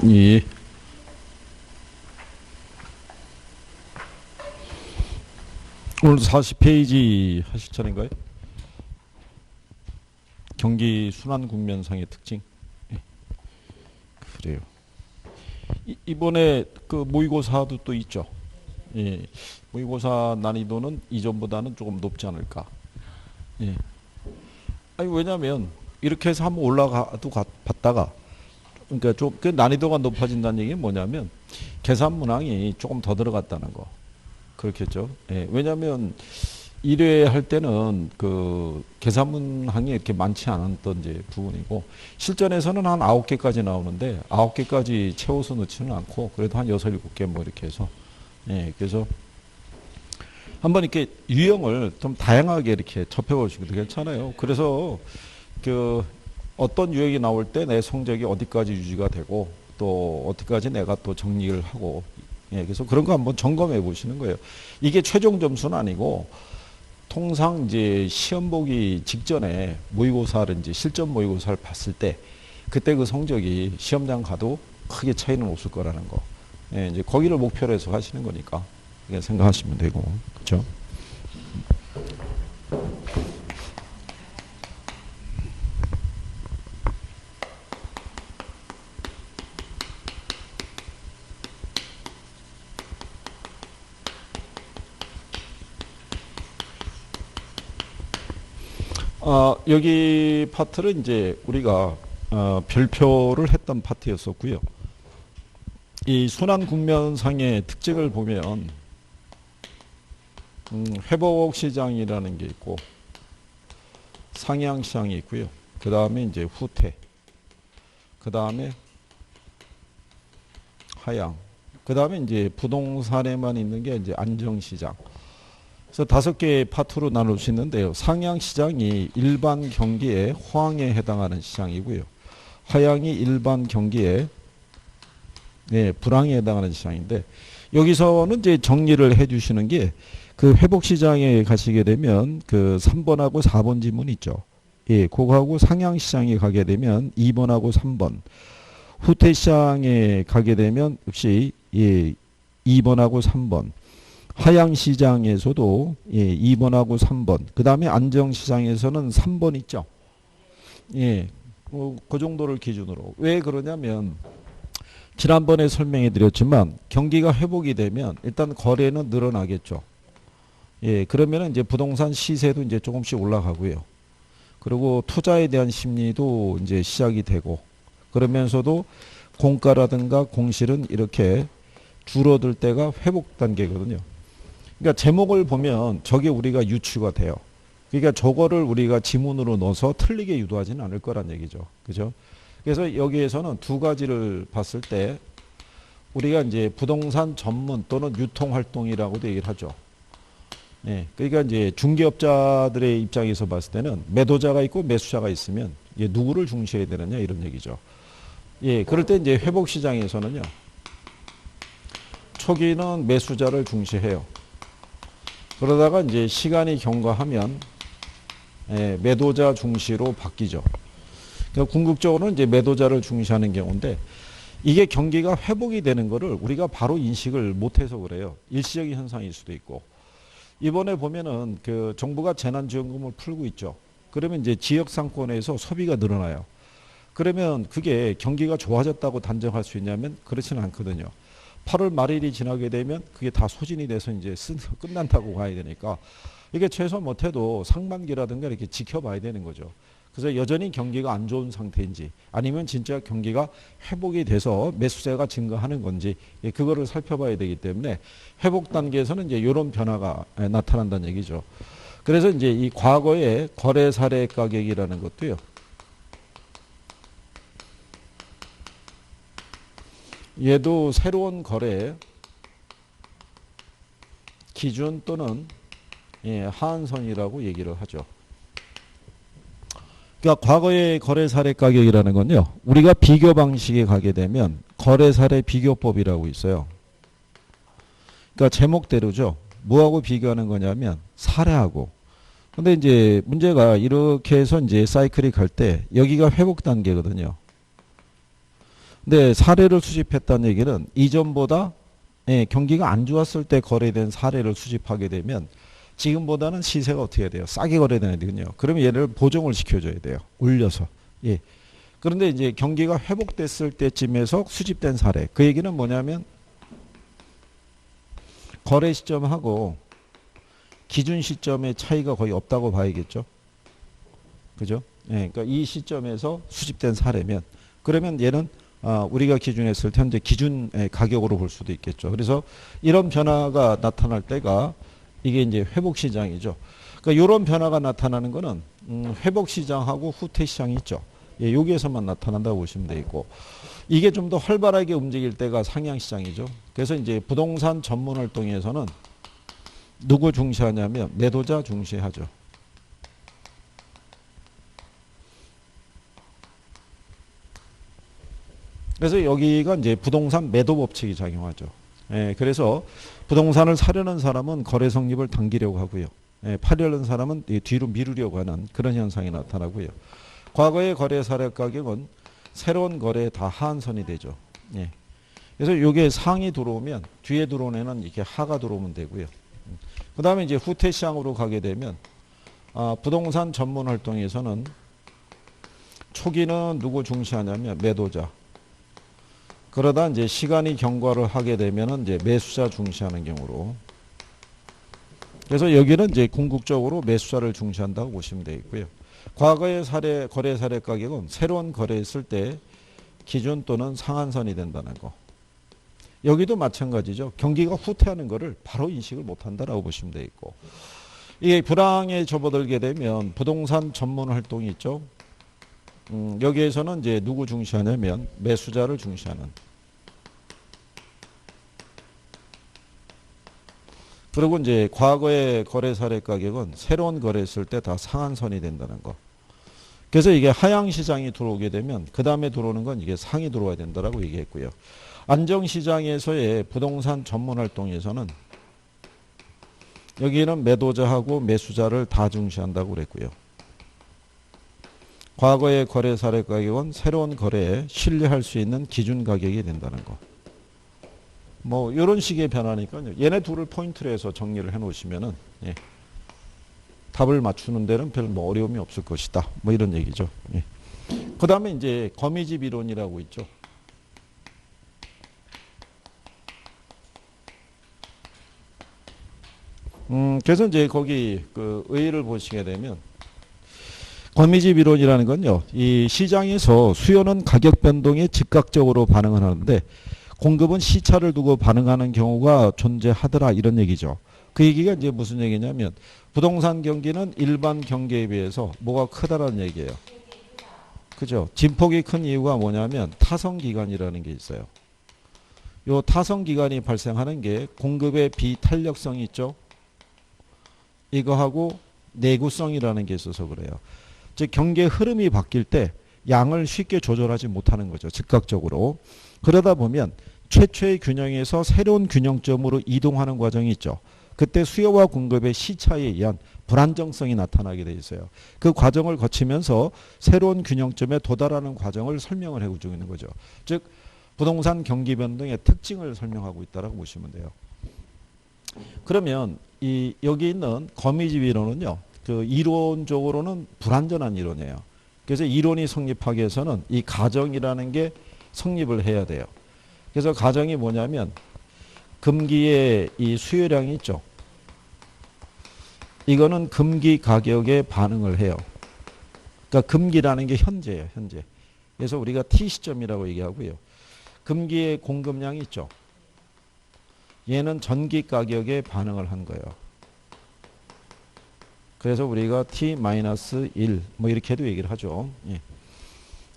예. 오늘 40페이지 하실 차례인가요? 경기 순환 국면상의 특징. 예. 그래요. 이번에 그 모의고사도 또 있죠. 예. 모의고사 난이도는 이전보다는 조금 높지 않을까. 예. 아니 왜냐면 이렇게 해서 한번 올라가도 봤다가 그러니까 좀 그 난이도가 높아진다는 얘기는 뭐냐면 계산 문항이 조금 더 들어갔다는 거. 그렇겠죠. 예. 왜냐면 1회 할 때는 그 계산 문항이 이렇게 많지 않았던 이제 부분이고 실전에서는 한 9개까지 나오는데 9개까지 채워서 넣지는 않고 그래도 한 6, 7개 뭐 이렇게 해서 예. 그래서 한번 이렇게 유형을 좀 다양하게 이렇게 접해보시기도 괜찮아요. 그래서 그 어떤 유형이 나올 때 내 성적이 어디까지 유지가 되고 또 어디까지 내가 또 정리를 하고 예, 그래서 그런 거 한번 점검해 보시는 거예요. 이게 최종 점수는 아니고 통상 이제 시험 보기 직전에 모의고사를 이제 실전 모의고사를 봤을 때 그때 그 성적이 시험장 가도 크게 차이는 없을 거라는 거. 예, 이제 거기를 목표로 해서 하시는 거니까 그렇게 생각하시면 되고 그렇죠? 여기 파트는 이제 우리가 별표를 했던 파트였었고요. 이 순환 국면상의 특징을 보면 회복 시장이라는 게 있고 상향 시장이 있고요. 그 다음에 이제 후퇴, 그 다음에 하향, 그 다음에 이제 부동산에만 있는 게 이제 안정 시장. 그래서 5개의 파트로 나눌 수 있는데요. 상향 시장이 일반 경기의 호황에 해당하는 시장이고요. 하향이 일반 경기의 불황에 해당하는 시장인데 여기서는 이제 정리를 해 주시는 게 그 회복 시장에 가시게 되면 그 3번하고 4번 지문 있죠. 예, 그거하고 상향 시장에 가게 되면 2번하고 3번. 후퇴 시장에 가게 되면 역시 2번하고 3번. 하향 시장에서도 2번하고 3번. 그 다음에 안정 시장에서는 3번 있죠. 예, 그 정도를 기준으로. 왜 그러냐면 지난번에 설명해 드렸지만 경기가 회복이 되면 일단 거래는 늘어나겠죠. 예, 그러면 이제 부동산 시세도 이제 조금씩 올라가고요. 그리고 투자에 대한 심리도 이제 시작이 되고 그러면서도 공가라든가 공실은 이렇게 줄어들 때가 회복 단계거든요. 그러니까 제목을 보면 저게 우리가 유추가 돼요. 그러니까 저거를 우리가 지문으로 넣어서 틀리게 유도하지는 않을 거란 얘기죠. 그죠? 그래서 여기에서는 두 가지를 봤을 때 우리가 이제 부동산 전문 또는 유통 활동이라고도 얘기를 하죠. 예. 그러니까 이제 중개업자들의 입장에서 봤을 때는 매도자가 있고 매수자가 있으면 누구를 중시해야 되느냐 이런 얘기죠. 예. 그럴 때 이제 회복 시장에서는요. 초기는 매수자를 중시해요. 그러다가 이제 시간이 경과하면 매도자 중시로 바뀌죠. 그러니까 궁극적으로는 이제 매도자를 중시하는 경우인데 이게 경기가 회복이 되는 거를 우리가 바로 인식을 못해서 그래요. 일시적인 현상일 수도 있고. 이번에 보면은 그 정부가 재난지원금을 풀고 있죠. 그러면 이제 지역 상권에서 소비가 늘어나요. 그러면 그게 경기가 좋아졌다고 단정할 수 있냐면 그렇지는 않거든요. 8월 말일이 지나게 되면 그게 다 소진이 돼서 이제 끝난다고 봐야 되니까 이게 최소 못해도 상반기라든가 이렇게 지켜봐야 되는 거죠. 그래서 여전히 경기가 안 좋은 상태인지 아니면 진짜 경기가 회복이 돼서 매수세가 증가하는 건지 그거를 살펴봐야 되기 때문에 회복 단계에서는 이제 이런 변화가 나타난다는 얘기죠. 그래서 이제 이 과거의 거래 사례 가격이라는 것도요. 얘도 새로운 거래 기준 또는 하한선이라고 얘기를 하죠. 그러니까 과거의 거래 사례 가격이라는 건요. 우리가 비교 방식에 가게 되면 거래 사례 비교법이라고 있어요. 그러니까 제목대로죠. 뭐하고 비교하는 거냐면 사례하고. 근데 이제 문제가 이렇게 해서 이제 사이클이 갈 때 여기가 회복 단계거든요. 근데 사례를 수집했다는 얘기는 이전보다 경기가 안 좋았을 때 거래된 사례를 수집하게 되면 지금보다는 시세가 어떻게 돼요? 싸게 거래되거든요. 그러면 얘를 보정을 시켜줘야 돼요. 올려서. 예. 그런데 이제 경기가 회복됐을 때쯤에서 수집된 사례. 그 얘기는 뭐냐면 거래 시점하고 기준 시점의 차이가 거의 없다고 봐야겠죠. 그죠? 예. 그러니까 이 시점에서 수집된 사례면 그러면 얘는 우리가 기준했을 때 현재 기준 가격으로 볼 수도 있겠죠. 그래서 이런 변화가 나타날 때가 이게 이제 회복 시장이죠. 그러니까 이런 변화가 나타나는 거는 회복 시장하고 후퇴 시장이 있죠. 예, 여기에서만 나타난다고 보시면 되겠고 이게 좀 더 활발하게 움직일 때가 상향 시장이죠. 그래서 이제 부동산 전문 활동에서는 누구 중시하냐면 매도자 중시하죠. 그래서 여기가 이제 부동산 매도 법칙이 작용하죠. 예, 그래서 부동산을 사려는 사람은 거래 성립을 당기려고 하고요. 예, 팔려는 사람은 뒤로 미루려고 하는 그런 현상이 나타나고요. 과거의 거래 사례 가격은 새로운 거래에 다 하한선이 되죠. 예. 그래서 이게 상이 들어오면 뒤에 들어오는 애는 이렇게 하가 들어오면 되고요. 그 다음에 이제 후퇴 시장으로 가게 되면 부동산 전문 활동에서는 초기는 누구 중시하냐면 매도자. 그러다 이제 시간이 경과를 하게 되면은 이제 매수자 중시하는 경우로. 그래서 여기는 이제 궁극적으로 매수자를 중시한다고 보시면 되겠고요. 과거의 거래 사례 가격은 새로운 거래했을 때 기준 또는 상한선이 된다는 거. 여기도 마찬가지죠. 경기가 후퇴하는 거를 바로 인식을 못한다라고 보시면 되겠고. 이게 불황에 접어들게 되면 부동산 전문 활동이 있죠. 여기에서는 이제 누구 중시하냐면 매수자를 중시하는. 그리고 이제 과거의 거래 사례 가격은 새로운 거래했을 때 다 상한선이 된다는 거. 그래서 이게 하향 시장이 들어오게 되면 그 다음에 들어오는 건 이게 상이 들어와야 된다라고 얘기했고요. 안정 시장에서의 부동산 전문 활동에서는 여기는 매도자하고 매수자를 다 중시한다고 그랬고요. 과거의 거래 사례 가격은 새로운 거래에 신뢰할 수 있는 기준 가격이 된다는 거. 뭐 이런 식의 변화니까요. 얘네 둘을 포인트로 해서 정리를 해 놓으시면은 예. 답을 맞추는 데는 별 뭐 어려움이 없을 것이다. 뭐 이런 얘기죠. 예. 그 다음에 이제 거미집 이론이라고 있죠. 그래서 이제 거기 그 의의를 보시게 되면 거미집 이론이라는 건요. 이 시장에서 수요는 가격 변동에 즉각적으로 반응을 하는데 공급은 시차를 두고 반응하는 경우가 존재하더라 이런 얘기죠. 그 얘기가 이제 무슨 얘기냐면 부동산 경기는 일반 경기에 비해서 뭐가 크다라는 얘기예요. 그죠? 진폭이 큰 이유가 뭐냐면 타성 기간이라는 게 있어요. 요 타성 기간이 발생하는 게 공급의 비탄력성이 있죠. 이거하고 내구성이라는 게 있어서 그래요. 즉 경기의 흐름이 바뀔 때 양을 쉽게 조절하지 못하는 거죠. 즉각적으로. 그러다 보면 최초의 균형에서 새로운 균형점으로 이동하는 과정이 있죠. 그때 수요와 공급의 시차에 의한 불안정성이 나타나게 돼 있어요. 그 과정을 거치면서 새로운 균형점에 도달하는 과정을 설명을 해주고 있는 거죠. 즉 부동산 경기 변동의 특징을 설명하고 있다고 보시면 돼요. 그러면 여기 있는 거미집 이론은요. 그 이론적으로는 불완전한 이론이에요. 그래서 이론이 성립하기 위해서는 이 가정이라는 게 성립을 해야 돼요. 그래서 가정이 뭐냐면 금기의 이 수요량이 있죠. 이거는 금기 가격에 반응을 해요. 그러니까 금기라는 게 현재예요. 현재. 그래서 우리가 T 시점이라고 얘기하고요. 금기의 공급량이 있죠. 얘는 전기 가격에 반응을 한 거예요. 그래서 우리가 T-1 뭐 이렇게도 얘기를 하죠. 예.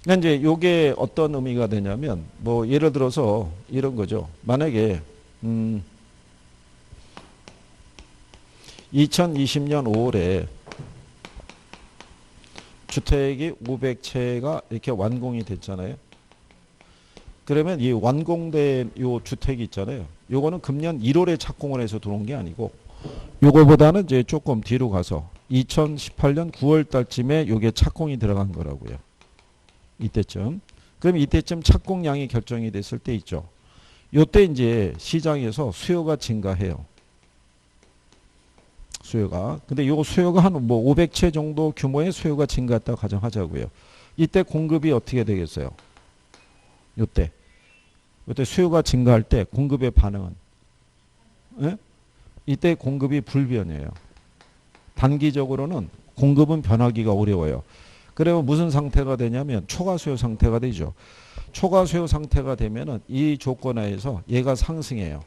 그러니까 이제 요게 어떤 의미가 되냐면 뭐 예를 들어서 이런 거죠. 만약에 2020년 5월에 주택이 500채가 이렇게 완공이 됐잖아요. 그러면 이 완공된 요 주택이 있잖아요. 요거는 금년 1월에 착공을 해서 들어온 게 아니고 요거보다는 이제 조금 뒤로 가서 2018년 9월 달쯤에 요게 착공이 들어간 거라고요. 이때쯤. 그럼 이때쯤 착공량이 결정이 됐을 때 있죠. 요때 이제 시장에서 수요가 증가해요. 수요가. 근데 요 수요가 한 뭐 500채 정도 규모의 수요가 증가했다고 가정하자고요. 이때 공급이 어떻게 되겠어요? 요때 수요가 증가할 때 공급의 반응은? 예? 이때 공급이 불변이에요. 단기적으로는 공급은 변하기가 어려워요. 그러면 무슨 상태가 되냐면 초과 수요 상태가 되죠. 초과 수요 상태가 되면은 이 조건 하에서 얘가 상승해요.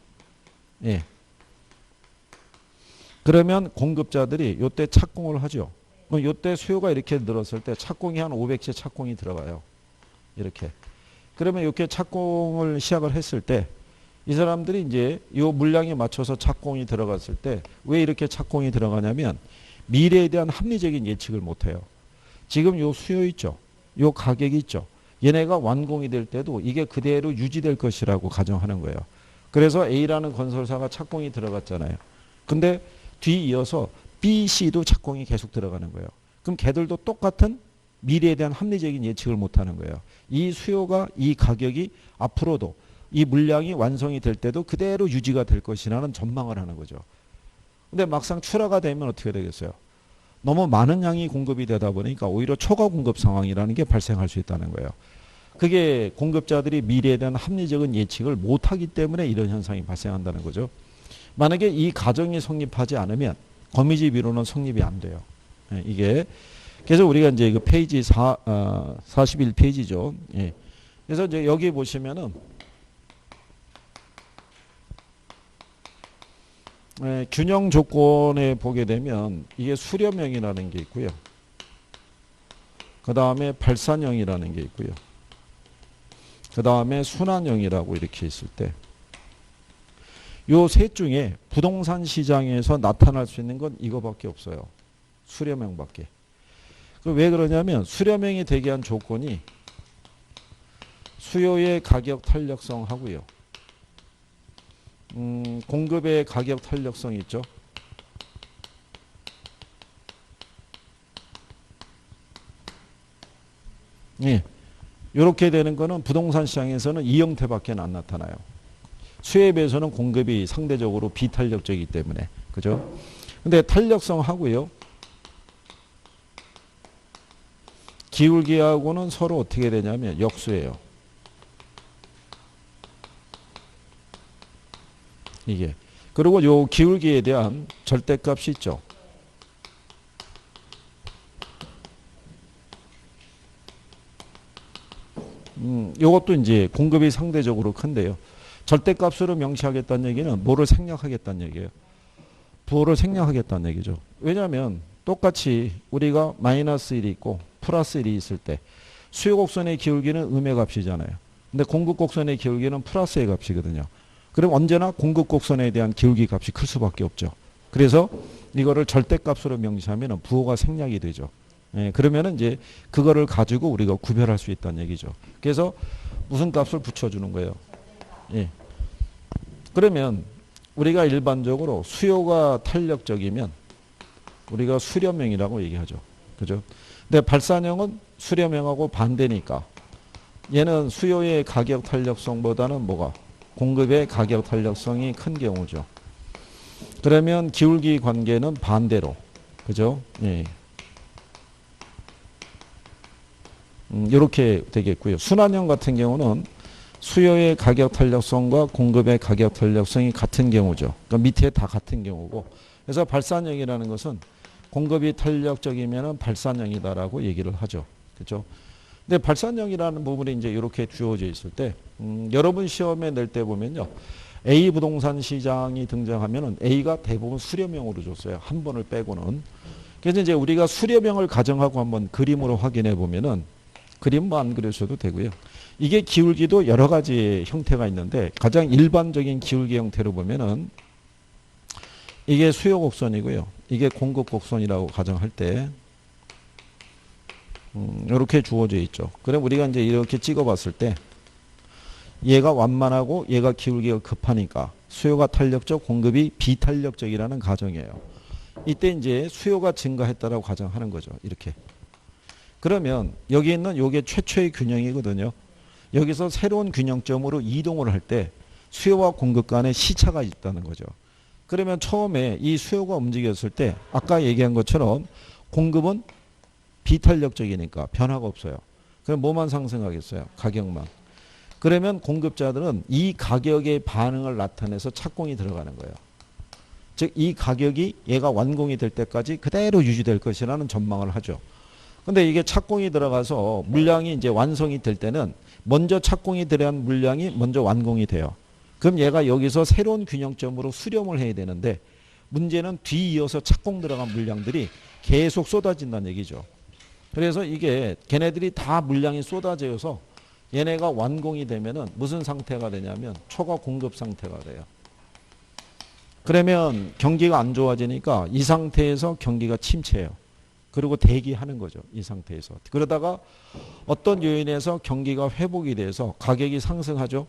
예. 그러면 공급자들이 요때 착공을 하죠. 그럼 요때 수요가 이렇게 늘었을 때 착공이 한 500채 착공이 들어가요. 이렇게. 그러면 이렇게 착공을 시작을 했을 때 이 사람들이 이제 요 물량에 맞춰서 착공이 들어갔을 때 왜 이렇게 착공이 들어가냐면 미래에 대한 합리적인 예측을 못 해요. 지금 요 수요 있죠. 요 가격이 있죠. 얘네가 완공이 될 때도 이게 그대로 유지될 것이라고 가정하는 거예요. 그래서 A라는 건설사가 착공이 들어갔잖아요. 근데 뒤이어서 B, C도 착공이 계속 들어가는 거예요. 그럼 걔들도 똑같은 미래에 대한 합리적인 예측을 못하는 거예요. 이 수요가 이 가격이 앞으로도 이 물량이 완성이 될 때도 그대로 유지가 될 것이라는 전망을 하는 거죠. 근데 막상 출하가 되면 어떻게 되겠어요? 너무 많은 양이 공급이 되다 보니까 오히려 초과 공급 상황이라는 게 발생할 수 있다는 거예요. 그게 공급자들이 미래에 대한 합리적인 예측을 못하기 때문에 이런 현상이 발생한다는 거죠. 만약에 이 가정이 성립하지 않으면 거미집 이론은 성립이 안 돼요. 이게 그래서 우리가 이제 그 페이지 41페이지죠. 예. 그래서 이제 여기 보시면은 균형 조건에 보게 되면 이게 수렴형이라는 게 있고요. 그 다음에 발산형이라는 게 있고요. 그 다음에 순환형이라고 이렇게 있을 때 요 셋 중에 부동산 시장에서 나타날 수 있는 건 이거밖에 없어요. 수렴형밖에. 왜 그러냐면 수렴형이 되게 한 조건이 수요의 가격 탄력성하고요. 공급의 가격 탄력성이 있죠. 예. 이렇게 되는 거는 부동산 시장에서는 이 형태밖에 안 나타나요. 수요에 비해서는 공급이 상대적으로 비탄력적이기 때문에. 그죠? 근데 탄력성하고요. 기울기하고는 서로 어떻게 되냐면 역수예요. 이게. 그리고 요 기울기에 대한 절대값이 있죠. 요것도 이제 공급이 상대적으로 큰데요. 절대값으로 명시하겠다는 얘기는 뭐를 생략하겠다는 얘기예요. 부호를 생략하겠다는 얘기죠. 왜냐하면 똑같이 우리가 마이너스 1이 있고 플러스 1이 있을 때 수요 곡선의 기울기는 음의 값이잖아요. 근데 공급 곡선의 기울기는 플러스의 값이거든요. 그럼 언제나 공급 곡선에 대한 기울기 값이 클 수밖에 없죠. 그래서 이거를 절대값으로 명시하면 부호가 생략이 되죠. 예, 그러면은 이제 그거를 가지고 우리가 구별할 수 있다는 얘기죠. 그래서 무슨 값을 붙여주는 거예요. 예. 그러면 우리가 일반적으로 수요가 탄력적이면 우리가 수렴형이라고 얘기하죠. 그죠? 근데 발산형은 수렴형하고 반대니까 얘는 수요의 가격 탄력성보다는 뭐가? 공급의 가격 탄력성이 큰 경우죠. 그러면 기울기 관계는 반대로. 그죠? 예. 이렇게 되겠고요. 순환형 같은 경우는 수요의 가격 탄력성과 공급의 가격 탄력성이 같은 경우죠. 그러니까 밑에 다 같은 경우고. 그래서 발산형이라는 것은 공급이 탄력적이면 발산형이다라고 얘기를 하죠. 그렇죠? 근데 발산형이라는 부분이 이제 이렇게 주어져 있을 때, 여러분 시험에 낼 때 보면요. A 부동산 시장이 등장하면은 A가 대부분 수렴형으로 줬어요. 한 번을 빼고는. 그래서 이제 우리가 수렴형을 가정하고 한번 그림으로 확인해 보면은 그림 뭐 안 그려셔도 되고요. 이게 기울기도 여러 가지 형태가 있는데 가장 일반적인 기울기 형태로 보면은 이게 수요 곡선이고요. 이게 공급 곡선이라고 가정할 때 이렇게 주어져 있죠. 그럼 우리가 이제 이렇게 찍어봤을 때 얘가 완만하고 얘가 기울기가 급하니까 수요가 탄력적, 공급이 비탄력적이라는 가정이에요. 이때 이제 수요가 증가했다라고 가정하는 거죠. 이렇게. 그러면 여기 있는 요게 최초의 균형이거든요. 여기서 새로운 균형점으로 이동을 할 때 수요와 공급 간에 시차가 있다는 거죠. 그러면 처음에 이 수요가 움직였을 때 아까 얘기한 것처럼 공급은 비탄력적이니까 변화가 없어요. 그럼 뭐만 상승하겠어요? 가격만. 그러면 공급자들은 이 가격의 반응을 나타내서 착공이 들어가는 거예요. 즉 이 가격이 얘가 완공이 될 때까지 그대로 유지될 것이라는 전망을 하죠. 근데 이게 착공이 들어가서 물량이 이제 완성이 될 때는 먼저 착공이 들어간 물량이 먼저 완공이 돼요. 그럼 얘가 여기서 새로운 균형점으로 수렴을 해야 되는데 문제는 뒤이어서 착공 들어간 물량들이 계속 쏟아진다는 얘기죠. 그래서 이게 걔네들이 다 물량이 쏟아져서 얘네가 완공이 되면은 무슨 상태가 되냐면 초과 공급 상태가 돼요. 그러면 경기가 안 좋아지니까 이 상태에서 경기가 침체해요. 그리고 대기하는 거죠. 이 상태에서. 그러다가 어떤 요인에서 경기가 회복이 돼서 가격이 상승하죠.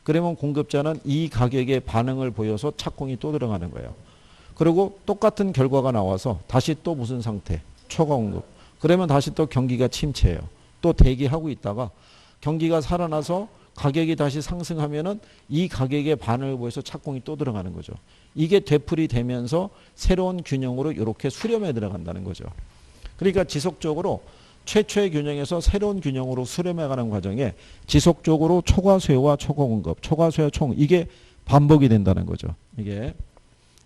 그러면 공급자는 이 가격에 반응을 보여서 착공이 또 들어가는 거예요. 그리고 똑같은 결과가 나와서 다시 또 무슨 상태? 초과 공급. 그러면 다시 또 경기가 침체해요. 또 대기하고 있다가 경기가 살아나서 가격이 다시 상승하면은 이 가격에 반응을 보여서 착공이 또 들어가는 거죠. 이게 되풀이 되면서 새로운 균형으로 이렇게 수렴에 들어간다는 거죠. 그러니까 지속적으로 최초의 균형에서 새로운 균형으로 수렴해가는 과정에 지속적으로 초과 수요와 초과 공급, 초과 수요 총 이게 반복이 된다는 거죠. 이게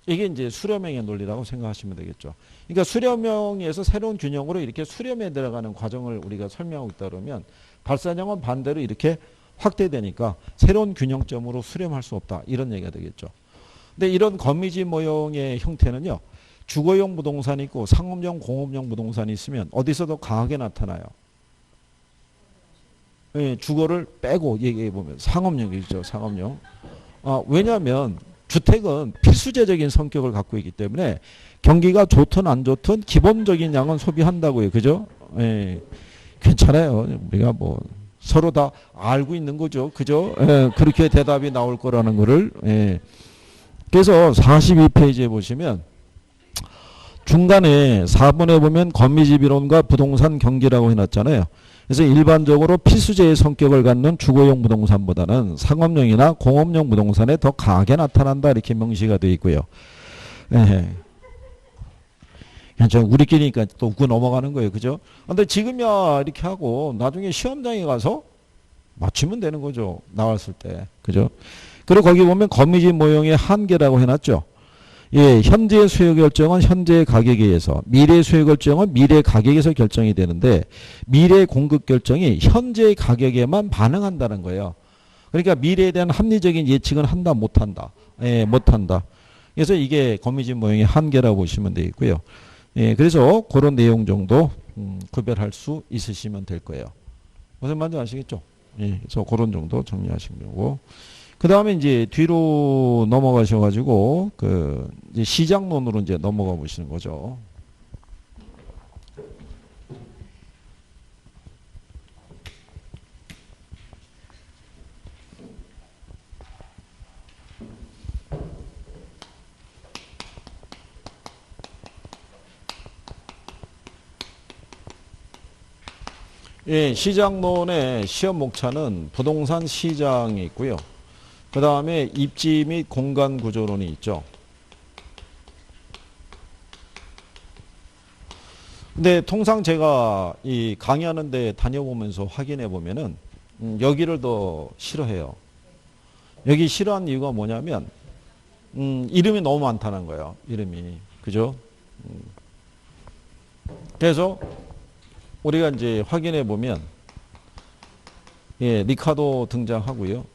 이제 수렴형의 논리라고 생각하시면 되겠죠. 그러니까 수렴형에서 새로운 균형으로 이렇게 수렴에 들어가는 과정을 우리가 설명하고 있다 그러면 발사량은 반대로 이렇게 확대되니까 새로운 균형점으로 수렴할 수 없다. 이런 얘기가 되겠죠. 근데 이런 거미집 모형의 형태는요. 주거용 부동산이 있고 상업용, 공업용 부동산이 있으면 어디서 더 강하게 나타나요? 예, 주거를 빼고 얘기해 보면 상업용이죠. 상업용. 왜냐하면 주택은 필수재적인 성격을 갖고 있기 때문에 경기가 좋든 안 좋든 기본적인 양은 소비한다고요. 그죠? 예, 괜찮아요. 우리가 뭐 서로 다 알고 있는 거죠. 그죠? 예, 그렇게 대답이 나올 거라는 거를. 예. 그래서 42페이지에 보시면 중간에 4번에 보면 거미집 이론과 부동산 경기라고 해놨잖아요. 그래서 일반적으로 필수재의 성격을 갖는 주거용 부동산보다는 상업용이나 공업용 부동산에 더 강하게 나타난다 이렇게 명시가 되어 있고요. 예. 그냥 우리끼리니까 또 웃고 넘어가는 거예요. 그죠? 근데 지금이야 이렇게 하고 나중에 시험장에 가서 맞추면 되는 거죠. 나왔을 때. 그죠? 그리고 거기 보면 거미집 모형의 한계라고 해놨죠. 예, 현재 수요 결정은 현재 가격에 의해서, 미래 수요 결정은 미래 가격에서 결정이 되는데 미래 공급 결정이 현재 가격에만 반응한다는 거예요. 그러니까 미래에 대한 합리적인 예측은 한다 못한다. 예, 못한다. 그래서 이게 거미집 모형의 한계라고 보시면 되겠고요. 예, 그래서 그런 내용 정도 구별할 수 있으시면 될 거예요. 무슨 말인지 아시겠죠? 예, 그래서 그런 정도 정리하시면 되고. 그 다음에 이제 뒤로 넘어가셔가지고, 이제 시장론으로 이제 넘어가 보시는 거죠. 예, 시장론의 시험 목차는 부동산 시장이 있고요. 그 다음에 입지 및 공간 구조론이 있죠. 근데 통상 제가 이 강의하는 데 다녀보면서 확인해 보면은 여기를 더 싫어해요. 여기 싫어하는 이유가 뭐냐면 이름이 너무 많다는 거예요. 이름이. 그죠? 그래서 우리가 이제 확인해 보면 예, 리카도 등장하고요.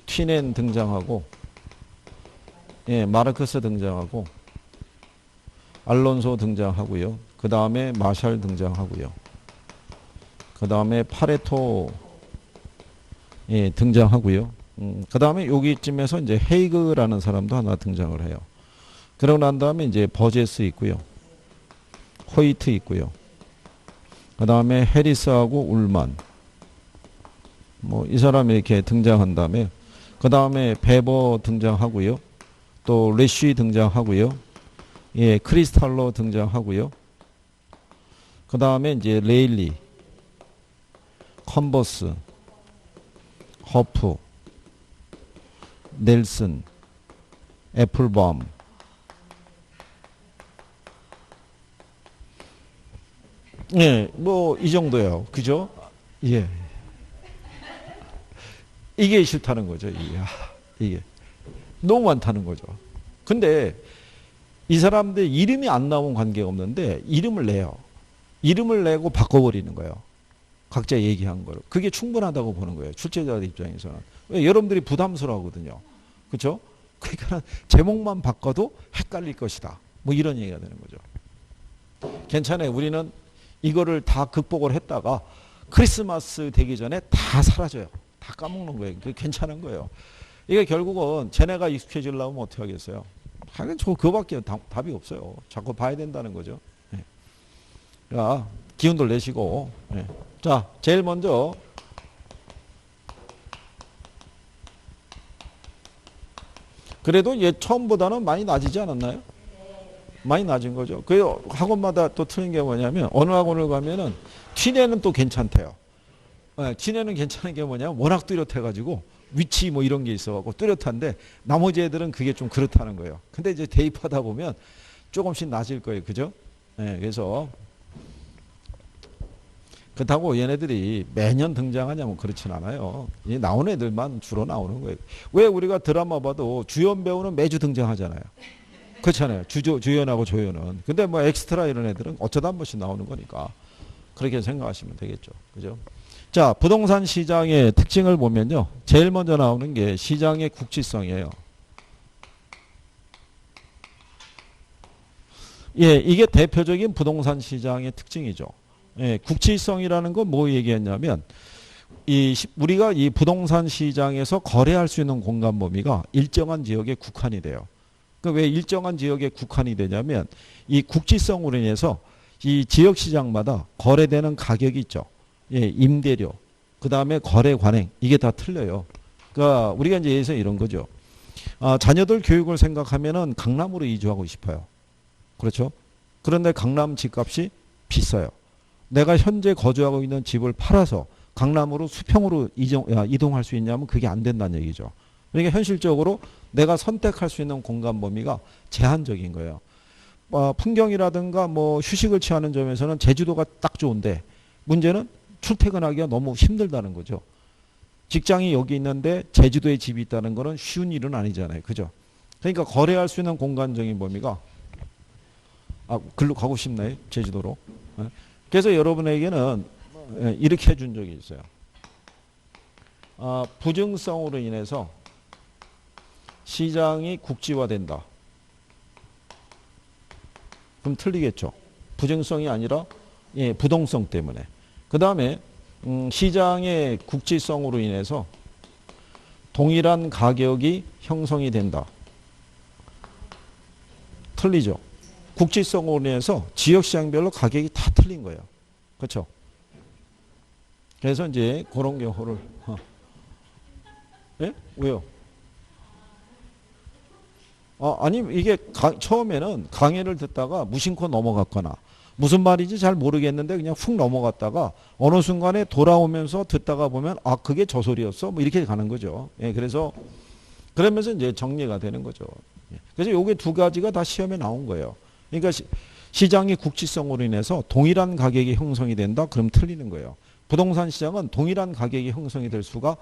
튀넨 등장하고 예, 마르크스 등장하고 알론소 등장하고요. 그 다음에 마샬 등장하고요. 그 다음에 파레토 예, 등장하고요. 그 다음에 여기쯤에서 이제 헤이그라는 사람도 하나 등장을 해요. 그러고 난 다음에 이제 버제스 있고요. 호이트 있고요. 그 다음에 해리스하고 울만. 뭐, 이 사람이 이렇게 등장한 다음에, 그 다음에 베버 등장하고요. 또, 레쉬 등장하고요. 예, 크리스탈로 등장하고요. 그 다음에 이제 레일리, 컨버스, 허프, 넬슨, 애플범, 예, 뭐 이 정도예요. 그죠? 예. 이게 싫다는 거죠. 이게 너무 많다는 거죠. 근데 이 사람들 이름이 안 나온 관계가 없는데 이름을 내요. 이름을 내고 바꿔버리는 거예요. 각자 얘기한 거를. 그게 충분하다고 보는 거예요. 출제자들 입장에서는. 왜? 여러분들이 부담스러워하거든요. 그렇죠? 그러니까 제목만 바꿔도 헷갈릴 것이다. 뭐 이런 얘기가 되는 거죠. 괜찮아요. 우리는 이거를 다 극복을 했다가 크리스마스 되기 전에 다 사라져요. 다 까먹는 거예요. 그게 괜찮은 거예요. 이게 결국은 쟤네가 익숙해지려면 어떻게 하겠어요? 하긴 그거밖에 답이 없어요. 자꾸 봐야 된다는 거죠. 네. 자, 기운들 내시고. 네. 자, 제일 먼저 그래도 얘 처음보다는 많이 낮이지 않았나요? 많이 낮은 거죠. 그 학원마다 또 틀린 게 뭐냐면 어느 학원을 가면은 튀내는 또 괜찮대요. 네, 튀내는 괜찮은 게 뭐냐면 워낙 뚜렷해가지고 위치 뭐 이런 게 있어갖고 뚜렷한데 나머지 애들은 그게 좀 그렇다는 거예요. 근데 이제 대입하다 보면 조금씩 낮을 거예요. 그죠? 네, 그래서 그렇다고 얘네들이 매년 등장하냐면 그렇진 않아요. 나온 애들만 주로 나오는 거예요. 왜 우리가 드라마 봐도 주연 배우는 매주 등장하잖아요. 그렇잖아요. 주연하고 조연은. 근데 뭐 엑스트라 이런 애들은 어쩌다 한 번씩 나오는 거니까 그렇게 생각하시면 되겠죠. 그죠? 자, 부동산 시장의 특징을 보면요. 제일 먼저 나오는 게 시장의 국지성이에요. 예, 이게 대표적인 부동산 시장의 특징이죠. 예, 국지성이라는 건 뭐 얘기했냐면 우리가 이 부동산 시장에서 거래할 수 있는 공간 범위가 일정한 지역에 국한이 돼요. 왜 일정한 지역에 국한이 되냐면 이 국지성으로 인해서 이 지역 시장마다 거래되는 가격이 있죠. 예, 임대료, 그 다음에 거래 관행 이게 다 틀려요. 그러니까 우리가 이제 예에서 이런 거죠. 자녀들 교육을 생각하면은 강남으로 이주하고 싶어요. 그렇죠? 그런데 강남 집값이 비싸요. 내가 현재 거주하고 있는 집을 팔아서 강남으로 수평으로 이동할 수 있냐면 그게 안 된다는 얘기죠. 그러니까 현실적으로 내가 선택할 수 있는 공간 범위가 제한적인 거예요. 풍경이라든가 뭐 휴식을 취하는 점에서는 제주도가 딱 좋은데 문제는 출퇴근하기가 너무 힘들다는 거죠. 직장이 여기 있는데 제주도에 집이 있다는 거는 쉬운 일은 아니잖아요. 그죠? 그러니까 거래할 수 있는 공간적인 범위가 글로 가고 싶나요? 제주도로. 그래서 여러분에게는 이렇게 해준 적이 있어요. 부증성으로 인해서 시장이 국지화된다. 그럼 틀리겠죠. 부증성이 아니라 부동성 때문에. 그 다음에 시장의 국지성으로 인해서 동일한 가격이 형성이 된다. 틀리죠. 국지성으로 인해서 지역시장별로 가격이 다 틀린 거예요. 그렇죠? 그래서 이제 그런 경우를 예? 왜요? 아니 이게 처음에는 강의를 듣다가 무심코 넘어갔거나 무슨 말인지 잘 모르겠는데 그냥 훅 넘어갔다가 어느 순간에 돌아오면서 듣다가 보면 그게 저 소리였어? 뭐 이렇게 가는 거죠. 예, 그래서 그러면서 이제 정리가 되는 거죠. 그래서 요게 두 가지가 다 시험에 나온 거예요. 그러니까 시장의 국지성으로 인해서 동일한 가격이 형성이 된다? 그럼 틀리는 거예요. 부동산 시장은 동일한 가격이 형성이 될 수가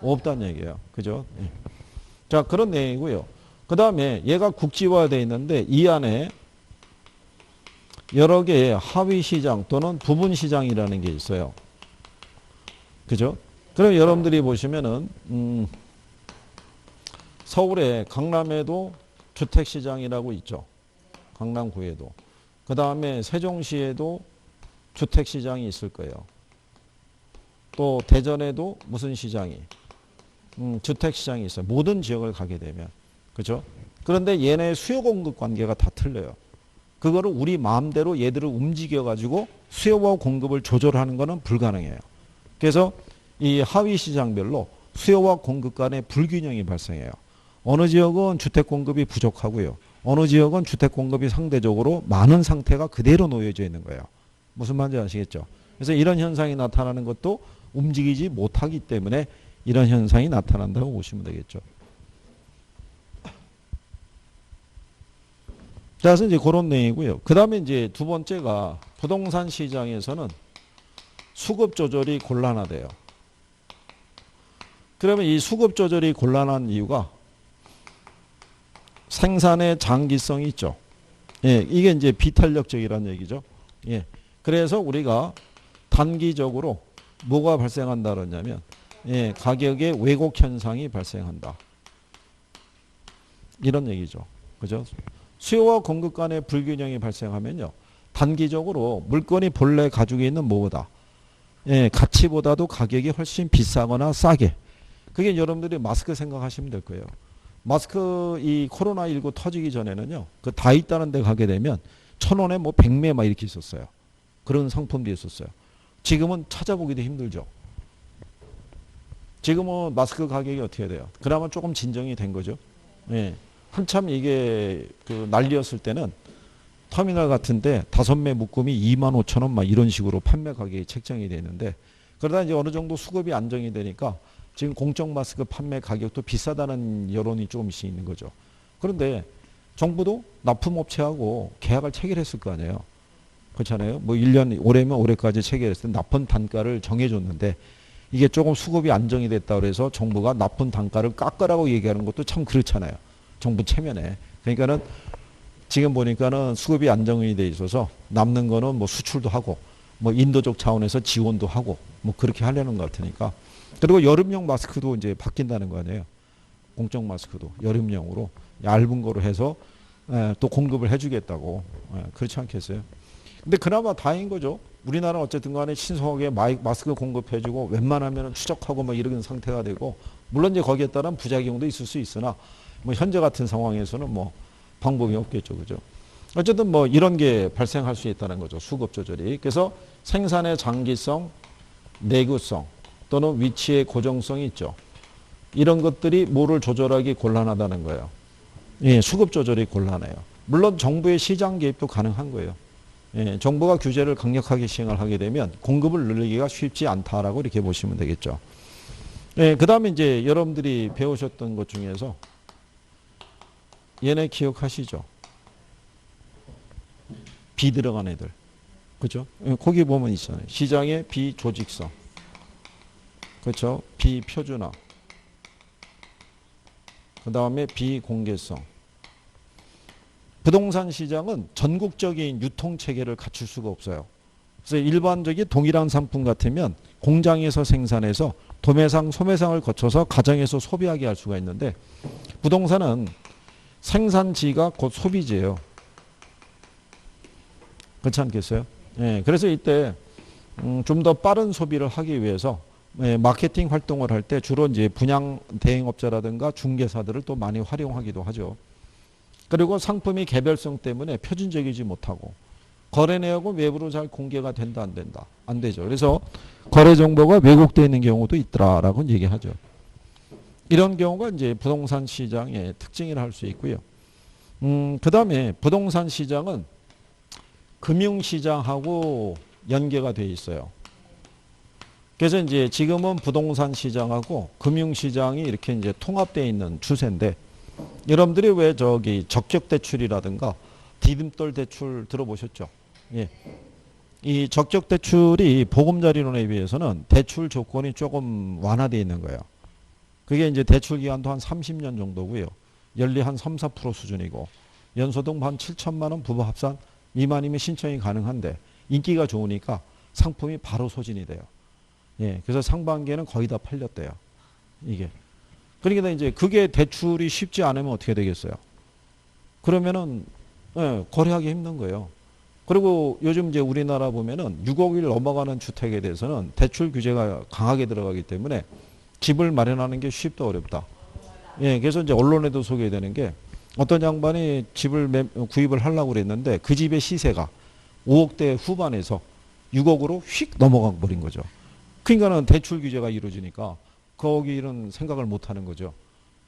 없다는 얘기예요. 그죠? 예. 자, 그런 내용이고요. 그 다음에 얘가 국지화되어 있는데 이 안에 여러 개의 하위 시장 또는 부분 시장이라는 게 있어요. 그죠? 그럼 여러분들이 보시면은 서울에 강남에도 주택시장이라고 있죠. 강남구에도. 그 다음에 세종시에도 주택시장이 있을 거예요. 또 대전에도 무슨 시장이 주택시장이 있어요. 모든 지역을 가게 되면. 그죠? 그런데 얘네 수요 공급 관계가 다 틀려요. 그거를 우리 마음대로 얘들을 움직여가지고 수요와 공급을 조절하는 것은 불가능해요. 그래서 이 하위 시장별로 수요와 공급 간의 불균형이 발생해요. 어느 지역은 주택 공급이 부족하고요. 어느 지역은 주택 공급이 상대적으로 많은 상태가 그대로 놓여져 있는 거예요. 무슨 말인지 아시겠죠? 그래서 이런 현상이 나타나는 것도 움직이지 못하기 때문에 이런 현상이 나타난다고 보시면 되겠죠. 그래서 이제 그런 내용이고요. 그 다음에 이제 두 번째가 부동산 시장에서는 수급 조절이 곤란하대요. 그러면 이 수급 조절이 곤란한 이유가 생산의 장기성이 있죠. 예, 이게 이제 비탄력적이라는 얘기죠. 예. 그래서 우리가 단기적으로 뭐가 발생한다 그러냐면, 예, 가격의 왜곡 현상이 발생한다. 이런 얘기죠. 그죠? 수요와 공급 간의 불균형이 발생하면요. 단기적으로 물건이 본래 가지고 있는 뭐보다, 예, 가치보다도 가격이 훨씬 비싸거나 싸게. 그게 여러분들이 마스크 생각하시면 될 거예요. 마스크 이 코로나19 터지기 전에는요. 그 다 있다는 데 가게 되면 1,000원에 뭐 100매 막 이렇게 있었어요. 그런 상품도 있었어요. 지금은 찾아보기도 힘들죠. 지금은 마스크 가격이 어떻게 돼요? 그나마 조금 진정이 된 거죠. 예. 한참 이게 그 난리였을 때는 터미널 같은데 5매 묶음이 25,000원 막 이런 식으로 판매 가격이 책정이 되는데, 그러다 이제 어느 정도 수급이 안정이 되니까 지금 공적 마스크 판매 가격도 비싸다는 여론이 조금씩 있는 거죠. 그런데 정부도 납품업체하고 계약을 체결했을 거 아니에요. 그렇잖아요. 뭐 1년, 올해면 올해까지 체결했을 때 납품 단가를 정해줬는데 이게 조금 수급이 안정이 됐다 그래서 정부가 납품 단가를 깎으라고 얘기하는 것도 참 그렇잖아요. 정부 체면에. 그러니까는 지금 보니까는 수급이 안정이 돼 있어서 남는 거는 뭐 수출도 하고 뭐 인도적 차원에서 지원도 하고 뭐 그렇게 하려는 것 같으니까. 그리고 여름용 마스크도 이제 바뀐다는 거 아니에요. 공적 마스크도 여름용으로 얇은 거로 해서 또 공급을 해주겠다고. 그렇지 않겠어요? 근데 그나마 다행인 거죠. 우리나라는 어쨌든 간에 신속하게 마스크 공급해주고 웬만하면 추적하고 뭐 이런 상태가 되고, 물론 이제 거기에 따른 부작용도 있을 수 있으나 뭐 현재 같은 상황에서는 뭐 방법이 없겠죠. 그죠? 어쨌든 뭐 이런 게 발생할 수 있다는 거죠. 수급 조절이. 그래서 생산의 장기성, 내구성 또는 위치의 고정성이 있죠. 이런 것들이 뭐를 조절하기 곤란하다는 거예요. 예, 수급 조절이 곤란해요. 물론 정부의 시장 개입도 가능한 거예요. 예, 정부가 규제를 강력하게 시행을 하게 되면 공급을 늘리기가 쉽지 않다라고 이렇게 보시면 되겠죠. 예, 그 다음에 이제 여러분들이 배우셨던 것 중에서 얘네 기억하시죠? 비 들어간 애들. 그죠? 예, 거기 보면 있잖아요. 시장의 비조직성. 그렇죠? 비표준화. 그 다음에 비공개성. 부동산 시장은 전국적인 유통체계를 갖출 수가 없어요. 그래서 일반적인 동일한 상품 같으면 공장에서 생산해서 도매상, 소매상을 거쳐서 가정에서 소비하게 할 수가 있는데, 부동산은 생산지가 곧 소비지예요. 그렇지 않겠어요? 예, 그래서 이때 좀 더 빠른 소비를 하기 위해서 마케팅 활동을 할 때 주로 이제 분양 대행업자라든가 중개사들을 또 많이 활용하기도 하죠. 그리고 상품이 개별성 때문에 표준적이지 못하고 거래 내역은 외부로 잘 공개가 된다 안 된다? 안 되죠. 그래서 거래 정보가 왜곡되어 있는 경우도 있더라라고 얘기하죠. 이런 경우가 이제 부동산 시장의 특징이라 할 수 있고요. 그 다음에 부동산 시장은 금융시장하고 연계가 되어 있어요. 그래서 이제 지금은 부동산 시장하고 금융시장이 이렇게 이제 통합되어 있는 추세인데, 여러분들이 왜 저기 적격 대출이라든가 디딤돌 대출 들어보셨죠? 예. 이 적격 대출이 보금자리론에 비해서는 대출 조건이 조금 완화되어 있는 거예요. 그게 이제 대출 기간도 한 30년 정도고요. 연리 한 3, 4% 수준이고, 연소득 한 7천만 원 부부 합산 미만이면 신청이 가능한데 인기가 좋으니까 상품이 바로 소진이 돼요. 예. 그래서 상반기에는 거의 다 팔렸대요. 이게. 그러니까 이제 그게 대출이 쉽지 않으면 어떻게 되겠어요? 그러면은 예, 거래하기 힘든 거예요. 그리고 요즘 이제 우리나라 보면은 6억을 넘어가는 주택에 대해서는 대출 규제가 강하게 들어가기 때문에 집을 마련하는 게 쉽다 어렵다. 예, 그래서 이제 언론에도 소개되는 게 어떤 양반이 집을 구입을 하려고 그랬는데 그 집의 시세가 5억대 후반에서 6억으로 휙 넘어가 버린 거죠. 그러니까는 대출 규제가 이루어지니까 거기는 생각을 못 하는 거죠.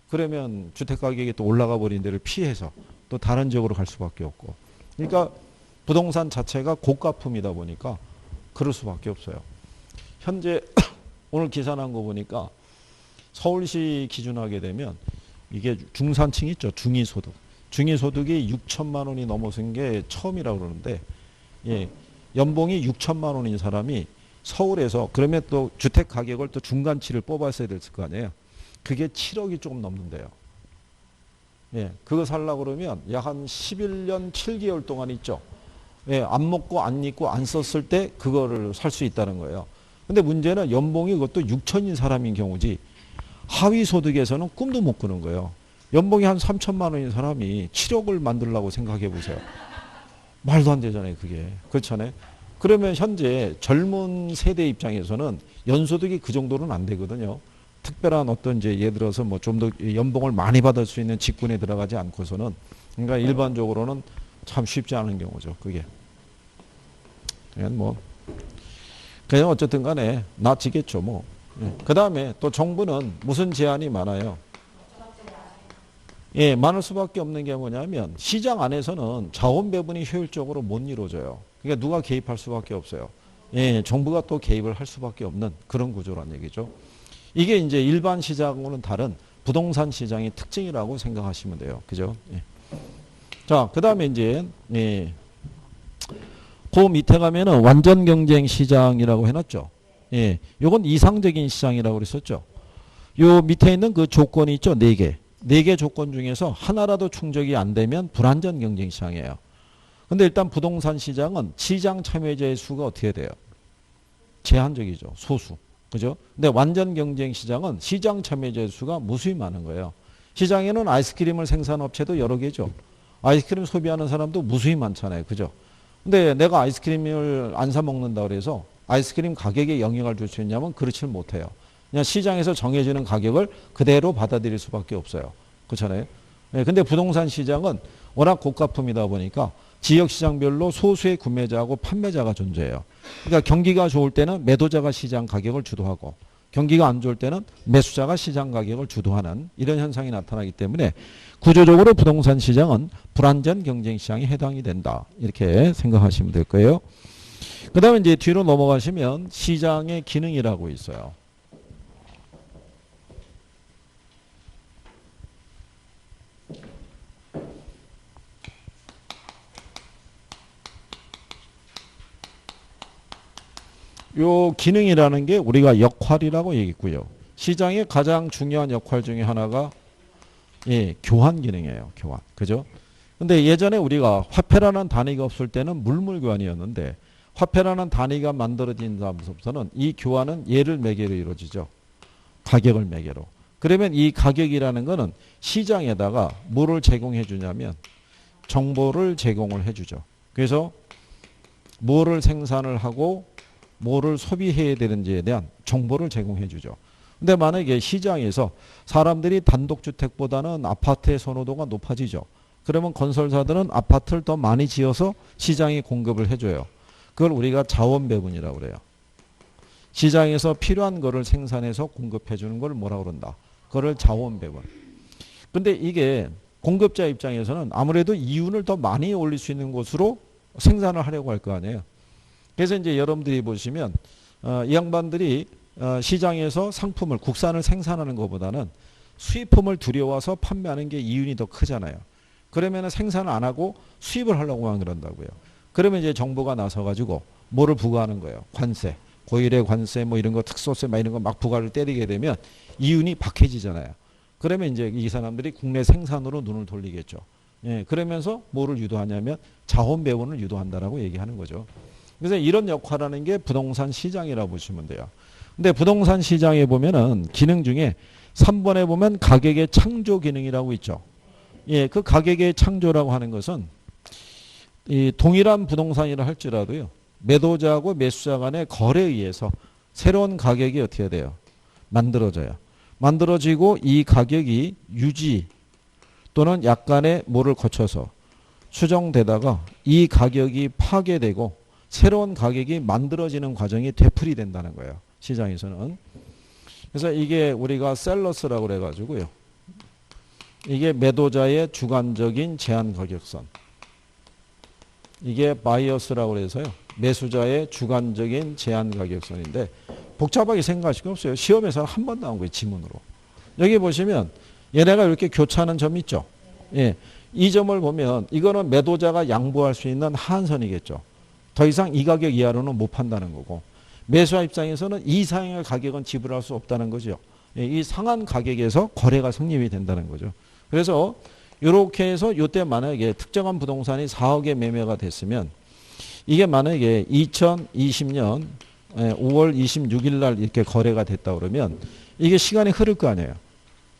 그러면 주택 가격이 또 올라가 버린 데를 피해서 또 다른 지역으로 갈 수밖에 없고. 그러니까 부동산 자체가 고가품이다 보니까 그럴 수밖에 없어요. 현재 오늘 기사 난 거 보니까 서울시 기준하게 되면 이게 중산층 있죠. 중위소득. 중위소득이 6천만 원이 넘어선 게 처음이라고 그러는데, 예, 연봉이 6천만 원인 사람이 서울에서 그러면 또 주택 가격을 또 중간치를 뽑았어야 됐을 거 아니에요. 그게 7억이 조금 넘는데요. 예, 그거 살려고 그러면 약 한 11년 7개월 동안 있죠. 예, 안 먹고 안 입고 안 썼을 때 그거를 살 수 있다는 거예요. 근데 문제는 연봉이 그것도 6천인 사람인 경우지 하위 소득에서는 꿈도 못 꾸는 거예요. 연봉이 한 3천만 원인 사람이 7억을 만들려고 생각해 보세요. 말도 안 되잖아요, 그게. 그렇잖아요. 그러면 현재 젊은 세대 입장에서는 연소득이 그 정도는 안 되거든요. 특별한 어떤 이제 예를 들어서 뭐 좀 더 연봉을 많이 받을 수 있는 직군에 들어가지 않고서는 그러니까 일반적으로는 참 쉽지 않은 경우죠, 그게. 그냥 어쨌든 간에 나아지겠죠, 뭐. 그 다음에 또 정부는 무슨 제한이 많아요? 예, 많을 수밖에 없는 게 뭐냐면 시장 안에서는 자원 배분이 효율적으로 못 이루어져요. 그러니까 누가 개입할 수밖에 없어요. 예, 정부가 또 개입을 할 수밖에 없는 그런 구조란 얘기죠. 이게 이제 일반 시장과는 다른 부동산 시장의 특징이라고 생각하시면 돼요. 그죠? 예. 자, 그 다음에 이제, 예. 그 밑에 가면은 완전 경쟁 시장이라고 해놨죠. 예. 요건 이상적인 시장이라고 그랬었죠. 요 밑에 있는 그 조건이 있죠. 4개. 4개 조건 중에서 하나라도 충족이 안 되면 불안전 경쟁 시장이에요. 근데 일단 부동산 시장은 시장 참여자의 수가 어떻게 돼요? 제한적이죠. 소수. 그죠? 근데 완전 경쟁 시장은 시장 참여자의 수가 무수히 많은 거예요. 시장에는 아이스크림을 생산한 업체도 여러 개죠. 아이스크림 소비하는 사람도 무수히 많잖아요. 그죠? 근데 내가 아이스크림을 안 사 먹는다 그래서 아이스크림 가격에 영향을 줄 수 있냐면 그렇지 못해요. 그냥 시장에서 정해지는 가격을 그대로 받아들일 수밖에 없어요. 그렇잖아요. 네, 근데 부동산 시장은 워낙 고가품이다 보니까 지역 시장별로 소수의 구매자하고 판매자가 존재해요. 그러니까 경기가 좋을 때는 매도자가 시장 가격을 주도하고 경기가 안 좋을 때는 매수자가 시장 가격을 주도하는 이런 현상이 나타나기 때문에 구조적으로 부동산 시장은 불안전 경쟁 시장에 해당이 된다. 이렇게 생각하시면 될 거예요. 그 다음에 이제 뒤로 넘어가시면 시장의 기능이라고 있어요. 요 기능이라는 게 우리가 역할이라고 얘기했고요. 시장의 가장 중요한 역할 중에 하나가 예, 교환 기능이에요. 교환. 그죠? 근데 예전에 우리가 화폐라는 단위가 없을 때는 물물교환이었는데 화폐라는 단위가 만들어진 다음부터는 이 교환은 얘를 매개로 이루어지죠. 가격을 매개로. 그러면 이 가격이라는 거는 시장에다가 뭐를 제공해 주냐면 정보를 제공을 해 주죠. 그래서 뭐를 생산을 하고 뭐를 소비해야 되는지에 대한 정보를 제공해 주죠. 근데 만약에 시장에서 사람들이 단독주택보다는 아파트의 선호도가 높아지죠. 그러면 건설사들은 아파트를 더 많이 지어서 시장에 공급을 해줘요. 그걸 우리가 자원배분이라고 그래요. 시장에서 필요한 거를 생산해서 공급해 주는 걸 뭐라고 그런다. 그걸 자원배분. 근데 이게 공급자 입장에서는 아무래도 이윤을 더 많이 올릴 수 있는 곳으로 생산을 하려고 할 거 아니에요. 그래서 이제 여러분들이 보시면 이 양반들이 시장에서 상품을 국산을 생산하는 것보다는 수입품을 들여와서 판매하는 게 이윤이 더 크잖아요. 그러면 생산을 안 하고 수입을 하려고만 그런다고요. 그러면 이제 정부가 나서 가지고 뭐를 부과하는 거예요. 관세, 고일의 관세 뭐 이런 거 특소세 막 이런 거 막 부과를 때리게 되면 이윤이 박해지잖아요. 그러면 이제 이 사람들이 국내 생산으로 눈을 돌리겠죠. 예, 그러면서 뭐를 유도하냐면 자원 배분을 유도한다라고 얘기하는 거죠. 그래서 이런 역할하는 게 부동산 시장이라고 보시면 돼요. 근데 부동산 시장에 보면은 기능 중에 3번에 보면 가격의 창조 기능이라고 있죠. 예, 그 가격의 창조라고 하는 것은 이 동일한 부동산이라 할지라도요. 매도자하고 매수자 간의 거래에 의해서 새로운 가격이 어떻게 돼요? 만들어져요. 만들어지고 이 가격이 유지 또는 약간의 뭐를 거쳐서 수정되다가 이 가격이 파괴되고 새로운 가격이 만들어지는 과정이 되풀이 된다는 거예요. 시장에서는. 그래서 이게 우리가 셀러스라고 그래가지고요. 이게 매도자의 주관적인 제한 가격선. 이게 바이어스라고 그래서요. 매수자의 주관적인 제한 가격선인데 복잡하게 생각하실 거 없어요. 시험에서는 한 번 나온 거예요. 지문으로. 여기 보시면 얘네가 이렇게 교차하는 점 있죠. 예. 이 점을 보면 이거는 매도자가 양보할 수 있는 하한선이겠죠. 더 이상 이 가격 이하로는 못 판다는 거고, 매수자 입장에서는 이 이상의 가격은 지불할 수 없다는 거죠. 예. 이 상한 가격에서 거래가 성립이 된다는 거죠. 그래서 이렇게 해서 이때 만약에 특정한 부동산이 4억에 매매가 됐으면 이게 만약에 2020년 5월 26일 날 이렇게 거래가 됐다 그러면 이게 시간이 흐를 거 아니에요.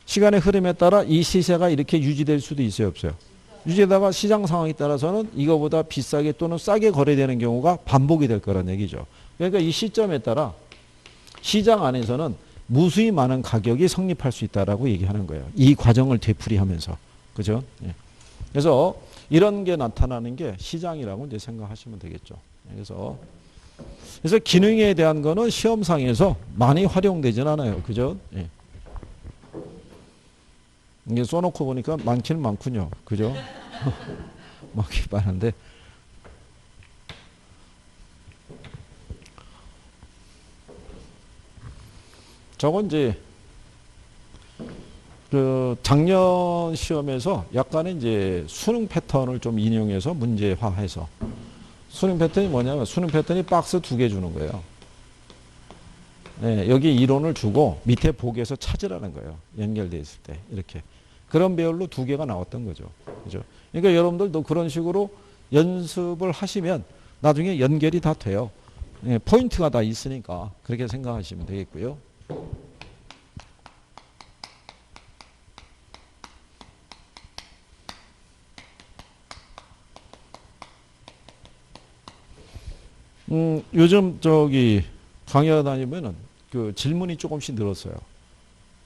시간의 흐름에 따라 이 시세가 이렇게 유지될 수도 있어요, 없어요? 유지되다가 시장 상황에 따라서는 이거보다 비싸게 또는 싸게 거래되는 경우가 반복이 될 거란 얘기죠. 그러니까 이 시점에 따라 시장 안에서는 무수히 많은 가격이 성립할 수 있다라고 얘기하는 거예요. 이 과정을 되풀이하면서. 그죠? 예. 그래서 이런 게 나타나는 게 시장이라고 이제 생각하시면 되겠죠. 그래서 기능에 대한 거는 시험상에서 많이 활용되진 않아요. 그죠? 예. 이게 써놓고 보니까 많기는 많군요. 그죠? 많긴 많은데. 저건 이제 그 작년 시험에서 약간의 이제 수능 패턴을 좀 인용해서 문제화해서, 수능 패턴이 뭐냐면 수능 패턴이 박스 2개 주는 거예요. 네, 여기 이론을 주고 밑에 보기에서 찾으라는 거예요. 연결되어 있을 때 이렇게. 그런 배열로 2개가 나왔던 거죠. 그죠? 그러니까 여러분들도 그런 식으로 연습을 하시면 나중에 연결이 다 돼요. 네, 포인트가 다 있으니까 그렇게 생각하시면 되겠고요. 요즘 저기 강의하다 다니면은 그 질문이 조금씩 늘었어요.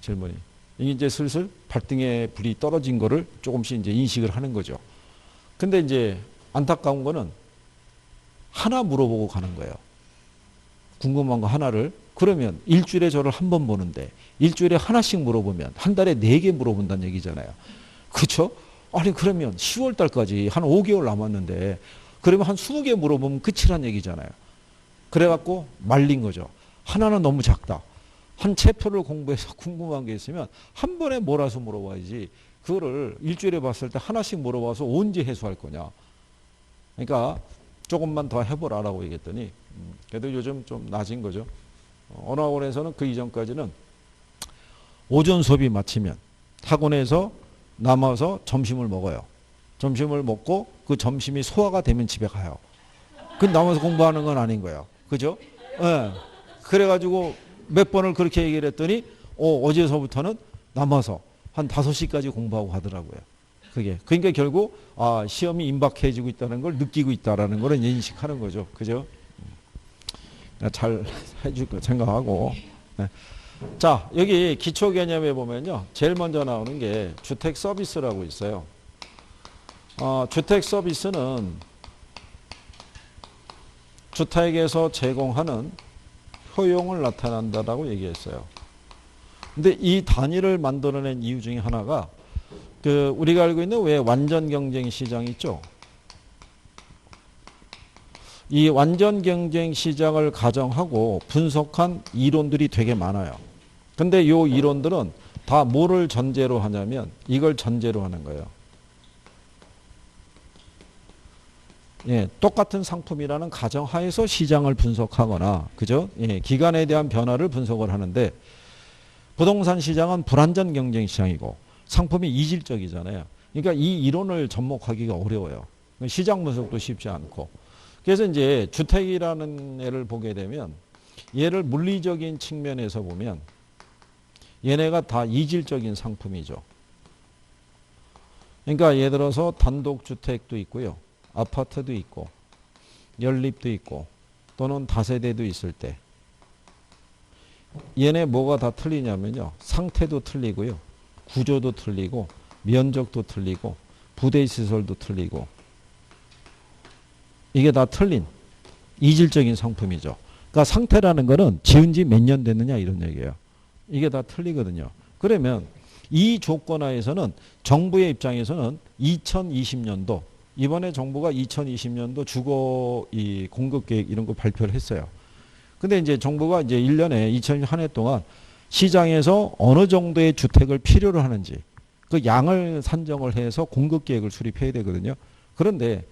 질문이. 이게 이제 슬슬 발등에 불이 떨어진 거를 조금씩 이제 인식을 하는 거죠. 근데 이제 안타까운 거는 하나 물어보고 가는 거예요. 궁금한 거 하나를. 그러면 일주일에 저를 한 번 보는데 일주일에 하나씩 물어보면 한 달에 4개 물어본다는 얘기잖아요. 그렇죠? 아니 그러면 10월 달까지 한 5개월 남았는데 그러면 한 20개 물어보면 끝이란 얘기잖아요. 그래갖고 말린 거죠. 하나는 너무 작다. 한 챕터를 공부해서 궁금한 게 있으면 한 번에 몰아서 물어봐야지. 그거를 일주일에 봤을 때 하나씩 물어봐서 언제 해소할 거냐. 그러니까 조금만 더 해보라라고 얘기했더니 그래도 요즘 좀 낮은 거죠. 어느 학원에서는 그 이전까지는 오전 수업이 마치면 학원에서 남아서 점심을 먹어요. 점심을 먹고 그 점심이 소화가 되면 집에 가요. 그 남아서 공부하는 건 아닌 거예요. 그죠? 예. 그래가지고 몇 번을 그렇게 얘기를 했더니 어제서부터는 남아서 한 5시까지 공부하고 가더라고요. 그게. 그러니까 결국 시험이 임박해지고 있다는 걸 느끼고 있다라는 걸 인식하는 거죠. 그죠? 잘 해줄 거 생각하고. 네. 자, 여기 기초 개념에 보면요. 제일 먼저 나오는 게 주택 서비스라고 있어요. 주택 서비스는 주택에서 제공하는 효용을 나타낸다라고 얘기했어요. 근데 이 단위를 만들어낸 이유 중에 하나가 우리가 알고 있는 왜 완전 경쟁 시장 있죠? 이 완전 경쟁 시장을 가정하고 분석한 이론들이 되게 많아요. 근데 이 이론들은 다 뭐를 전제로 하냐면 이걸 전제로 하는 거예요. 예, 똑같은 상품이라는 가정하에서 시장을 분석하거나, 그죠? 예, 기간에 대한 변화를 분석을 하는데, 부동산 시장은 불완전 경쟁 시장이고, 상품이 이질적이잖아요. 그러니까 이 이론을 접목하기가 어려워요. 시장 분석도 쉽지 않고. 그래서 이제 주택이라는 애를 보게 되면, 얘를 물리적인 측면에서 보면, 얘네가 다 이질적인 상품이죠. 그러니까 예를 들어서 단독주택도 있고요. 아파트도 있고 연립도 있고 또는 다세대도 있을 때 얘네 뭐가 다 틀리냐면요. 상태도 틀리고요. 구조도 틀리고 면적도 틀리고 부대시설도 틀리고 이게 다 틀린 이질적인 상품이죠. 그러니까 상태라는 거는 지은 지 몇 년 됐느냐 이런 얘기예요. 이게 다 틀리거든요. 그러면 이 조건하에서는 정부의 입장에서는 2020년도 이번에 정부가 2020년도 주거 이 공급 계획 이런 거 발표를 했어요. 근데 이제 정부가 이제 1년에 2020 한 해 동안 시장에서 어느 정도의 주택을 필요로 하는지 그 양을 산정을 해서 공급 계획을 수립해야 되거든요. 그런데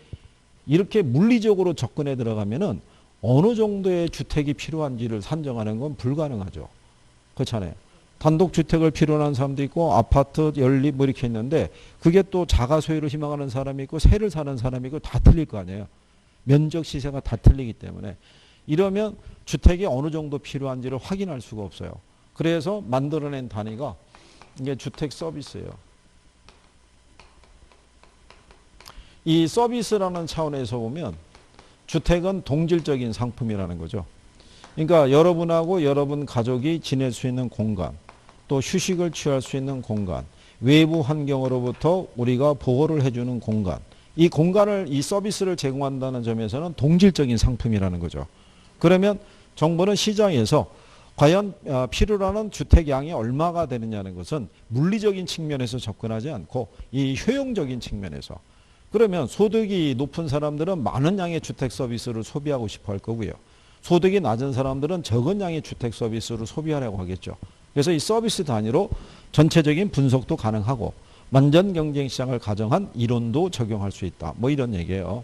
이렇게 물리적으로 접근해 들어가면은 어느 정도의 주택이 필요한지를 산정하는 건 불가능하죠. 그렇잖아요. 단독주택을 필요로 하는 사람도 있고 아파트, 연립 뭐 이렇게 있는데 그게 또 자가 소유를 희망하는 사람이 있고 새를 사는 사람이 있고 다 틀릴 거 아니에요. 면적 시세가 다 틀리기 때문에 이러면 주택이 어느 정도 필요한지를 확인할 수가 없어요. 그래서 만들어낸 단위가 이게 주택 서비스예요. 이 서비스라는 차원에서 보면 주택은 동질적인 상품이라는 거죠. 그러니까 여러분하고 여러분 가족이 지낼 수 있는 공간, 또 휴식을 취할 수 있는 공간, 외부 환경으로부터 우리가 보호를 해주는 공간, 이 공간을, 이 서비스를 제공한다는 점에서는 동질적인 상품이라는 거죠. 그러면 정부는 시장에서 과연 필요로 하는 주택량이 얼마가 되느냐는 것은 물리적인 측면에서 접근하지 않고 이 효용적인 측면에서, 그러면 소득이 높은 사람들은 많은 양의 주택 서비스를 소비하고 싶어 할 거고요. 소득이 낮은 사람들은 적은 양의 주택 서비스를 소비하려고 하겠죠. 그래서 이 서비스 단위로 전체적인 분석도 가능하고 완전 경쟁 시장을 가정한 이론도 적용할 수 있다. 뭐 이런 얘기예요.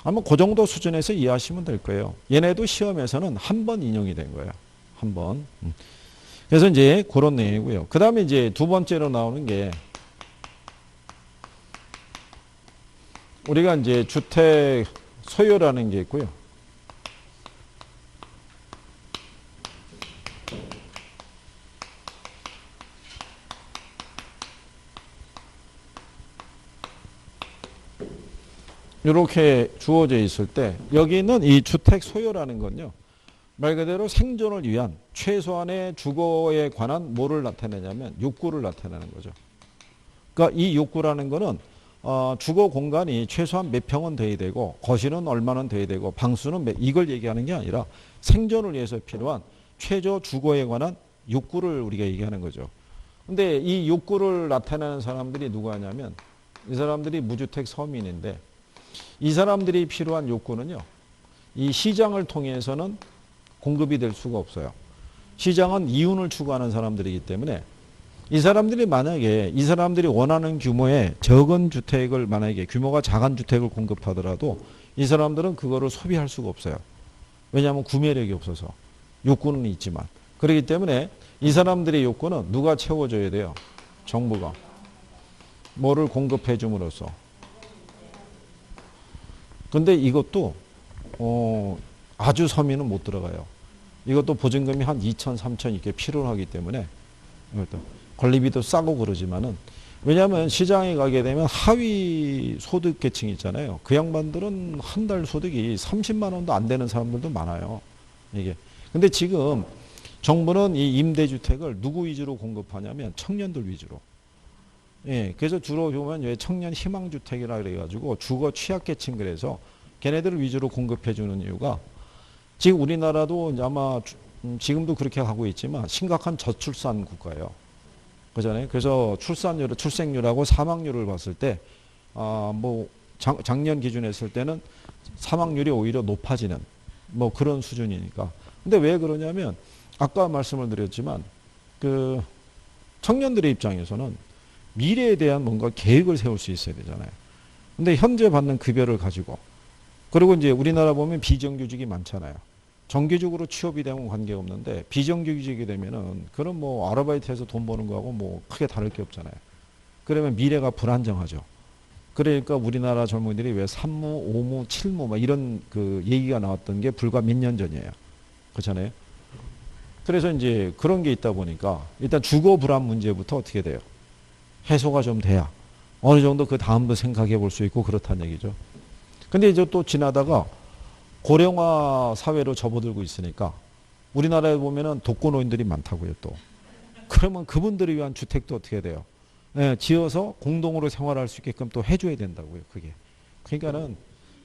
아마 그 정도 수준에서 이해하시면 될 거예요. 얘네도 시험에서는 한 번 인용이 된 거예요. 한 번. 그래서 이제 그런 내용이고요. 그 다음에 이제 두 번째로 나오는 게 우리가 이제 주택 소유라는 게 있고요. 이렇게 주어져 있을 때 여기는 이 주택 소유라는 건요. 말 그대로 생존을 위한 최소한의 주거에 관한 뭐를 나타내냐면 욕구를 나타내는 거죠. 그러니까 이 욕구라는 거는 주거 공간이 최소한 몇 평은 돼야 되고 거실은 얼마는 돼야 되고 방수는 이걸 얘기하는 게 아니라 생존을 위해서 필요한 최저 주거에 관한 욕구를 우리가 얘기하는 거죠. 근데 이 욕구를 나타내는 사람들이 누구냐면 이 사람들이 무주택 서민인데 이 사람들이 필요한 욕구는요. 이 시장을 통해서는 공급이 될 수가 없어요. 시장은 이윤을 추구하는 사람들이기 때문에 이 사람들이 만약에 이 사람들이 원하는 규모의 적은 주택을 만약에 규모가 작은 주택을 공급하더라도 이 사람들은 그거를 소비할 수가 없어요. 왜냐하면 구매력이 없어서. 욕구는 있지만. 그렇기 때문에 이 사람들의 욕구는 누가 채워줘야 돼요? 정부가. 뭐를 공급해 줌으로써. 근데 이것도 아주 서민은 못 들어가요. 이것도 보증금이 한 2천, 3천 이렇게 필요로 하기 때문에 이것도 관리비도 싸고 그러지만은 왜냐하면 시장에 가게 되면 하위 소득 계층 있잖아요. 그 양반들은 한 달 소득이 30만 원도 안 되는 사람들도 많아요. 이게. 근데 지금 정부는 이 임대주택을 누구 위주로 공급하냐면 청년들 위주로. 예, 그래서 주로 보면 왜 청년 희망주택이라 그래가지고 주거 취약계층 그래서 걔네들을 위주로 공급해주는 이유가 지금 우리나라도 이제 아마 지금도 그렇게 하고 있지만 심각한 저출산 국가예요. 그잖아요. 그래서 출산율, 출생률하고 사망률을 봤을 때, 뭐 작년 기준에 했을 때는 사망률이 오히려 높아지는 뭐 그런 수준이니까. 근데 왜 그러냐면 아까 말씀을 드렸지만 그 청년들의 입장에서는 미래에 대한 뭔가 계획을 세울 수 있어야 되잖아요. 근데 현재 받는 급여를 가지고 그리고 이제 우리나라 보면 비정규직이 많잖아요. 정규직으로 취업이 되면 관계가 없는데 비정규직이 되면은 그런 뭐 아르바이트해서 돈 버는 거하고 뭐 크게 다를 게 없잖아요. 그러면 미래가 불안정하죠. 그러니까 우리나라 젊은이들이 왜 산무, 오무, 칠무 막 이런 그 얘기가 나왔던 게 불과 몇 년 전이에요. 그렇잖아요. 그래서 이제 그런 게 있다 보니까 일단 주거 불안 문제부터 어떻게 돼요? 해소가 좀 돼야 어느 정도 그 다음도 생각해 볼 수 있고 그렇다는 얘기죠. 근데 이제 또 지나다가 고령화 사회로 접어들고 있으니까 우리나라에 보면은 독거노인들이 많다고요 또. 그러면 그분들을 위한 주택도 어떻게 돼요? 예, 지어서 공동으로 생활할 수 있게끔 또 해줘야 된다고요 그게. 그러니까는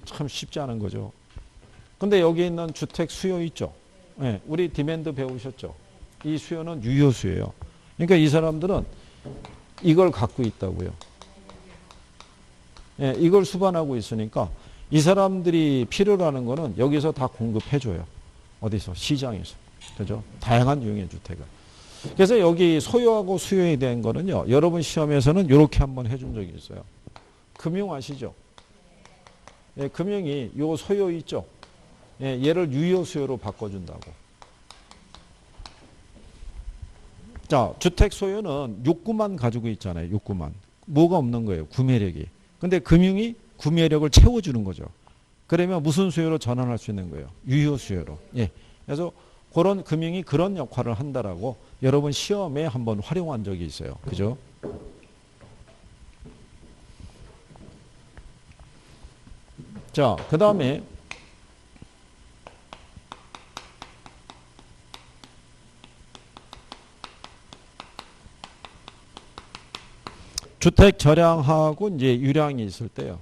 참 쉽지 않은 거죠. 근데 여기 있는 주택 수요 있죠. 예, 우리 디맨드 배우셨죠. 이 수요는 유효 수요예요. 그러니까 이 사람들은 이걸 갖고 있다고요. 예, 이걸 수반하고 있으니까 이 사람들이 필요로 하는 거는 여기서 다 공급해줘요. 어디서? 시장에서. 그죠? 다양한 유형의 주택을. 그래서 여기 소유하고 수요에 대한 거는요, 여러분 시험에서는 이렇게 한번 해준 적이 있어요. 금융 아시죠? 예, 금융이 요 소요 있죠? 예, 얘를 유효 수요로 바꿔준다고. 자, 주택 소유는 욕구만 가지고 있잖아요. 욕구만. 뭐가 없는 거예요? 구매력이. 근데 금융이 구매력을 채워주는 거죠. 그러면 무슨 수요로 전환할 수 있는 거예요? 유효 수요로. 예. 그래서 그런 금융이 그런 역할을 한다라고 여러분 시험에 한번 활용한 적이 있어요. 그죠? 자, 그 다음에 주택 절량하고 이제 유량이 있을 때요.